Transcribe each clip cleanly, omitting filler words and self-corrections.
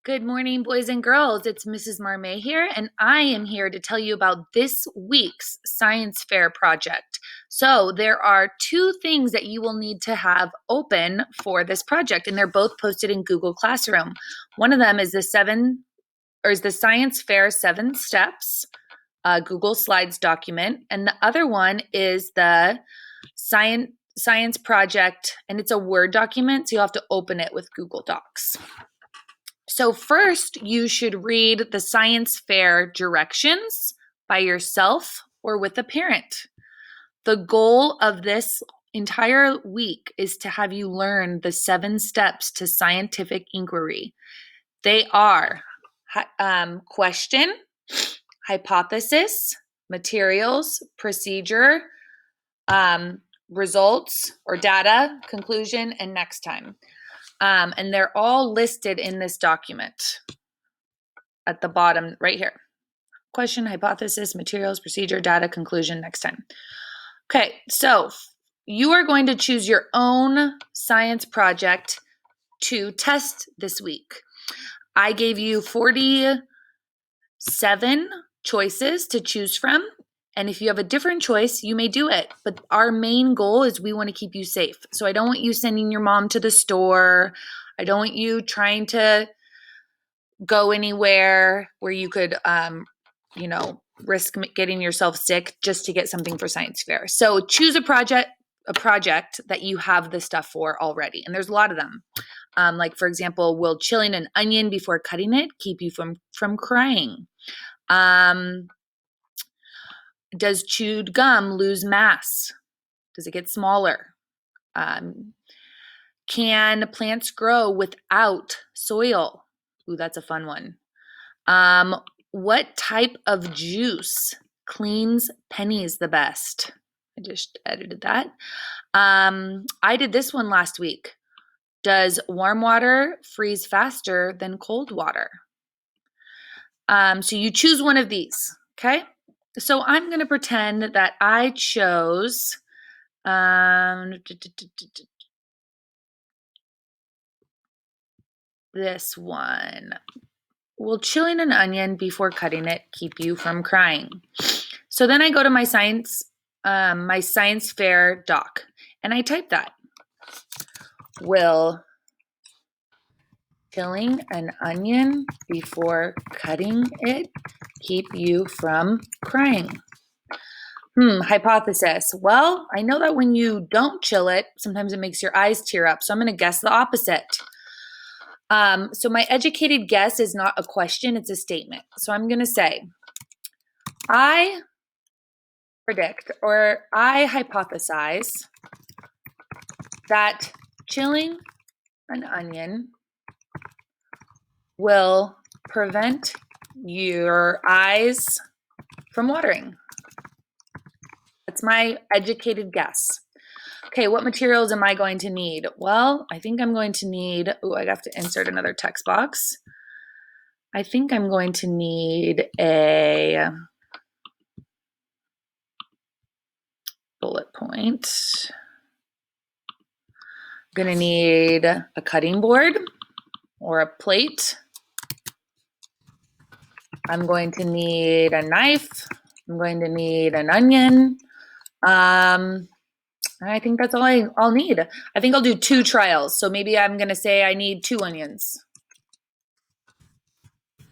Good morning, boys and girls. It's Mrs. Marmay here, and I am here to tell you about this week's science fair project. So, there are two things that you will need to have open for this project, and they're both posted in Google Classroom. One of them is the Science Fair 7 Steps Google Slides document, and the other one is the Science Project, and it's a Word document, so you'll have to open it with Google Docs. So first, you should read the science fair directions by yourself or with a parent. The goal of this entire week is to have you learn the 7 steps to scientific inquiry. They are question, hypothesis, materials, procedure, results or data, conclusion, and next time. And they're all listed in this document at the bottom right here. Question, hypothesis, materials, procedure, data, conclusion, next time. Okay, so you are going to choose your own science project to test this week. I gave you 47 choices to choose from. And if you have a different choice, you may do it. But our main goal is we want to keep you safe. So I don't want you sending your mom to the store. I don't want you trying to go anywhere where you could, risk getting yourself sick just to get something for science fair. So choose a project that you have the stuff for already. And there's a lot of them. Like, for example, will chilling an onion before cutting it keep you from crying? Does chewed gum lose mass? Does it get smaller? Can plants grow without soil? Ooh, that's a fun one. What type of juice cleans pennies the best? I just edited that. I did this one last week. Does warm water freeze faster than cold water? So you choose one of these, okay? So I'm going to pretend that I chose this one. Will chilling an onion before cutting it keep you from crying? So then I go to my science fair doc, and I type that. Will chilling an onion before cutting it keep you from crying? Hypothesis. Well, I know that when you don't chill it, sometimes it makes your eyes tear up. So I'm going to guess the opposite. So my educated guess is not a question, it's a statement. So I'm going to say, I predict or I hypothesize that chilling an onion will prevent your eyes from watering. That's my educated guess. Okay, what materials am I going to need? Well, I think I'm going to need, I have to insert another text box. I think I'm going to need a bullet point. I'm going to need a cutting board or a plate. I'm going to need a knife. I'm going to need an onion. I think that's all I'll need. I think I'll do 2 trials. So maybe I'm going to say I need 2 onions.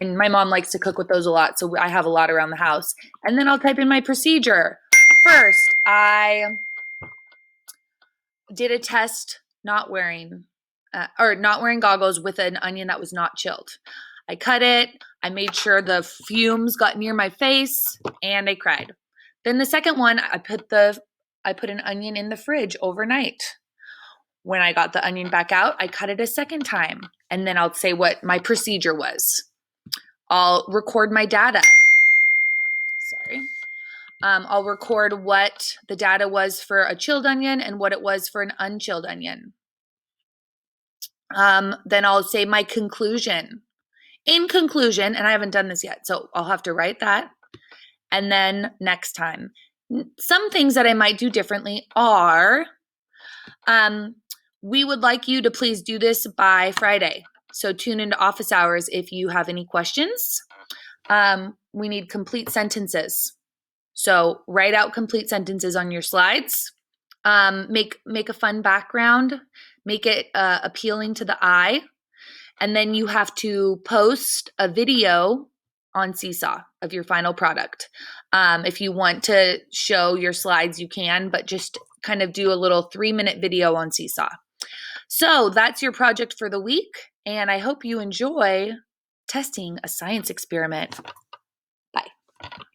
And my mom likes to cook with those a lot, so I have a lot around the house. And then I'll type in my procedure. First, I did a test not wearing goggles with an onion that was not chilled. I cut it. I made sure the fumes got near my face, and I cried. Then the second one, I put an onion in the fridge overnight. When I got the onion back out, I cut it a second time, and then I'll say what my procedure was. I'll record my data. I'll record what the data was for a chilled onion and what it was for an unchilled onion. Then I'll say my conclusion. In conclusion, and I haven't done this yet, so I'll have to write that. And then next time. Some things that I might do differently are, we would like you to please do this by Friday. So tune into office hours if you have any questions. We need complete sentences. So write out complete sentences on your slides. Make a fun background. Make it appealing to the eye. And then you have to post a video on Seesaw of your final product. If you want to show your slides, you can, but just kind of do a little 3-minute video on Seesaw. So that's your project for the week, and I hope you enjoy testing a science experiment. Bye.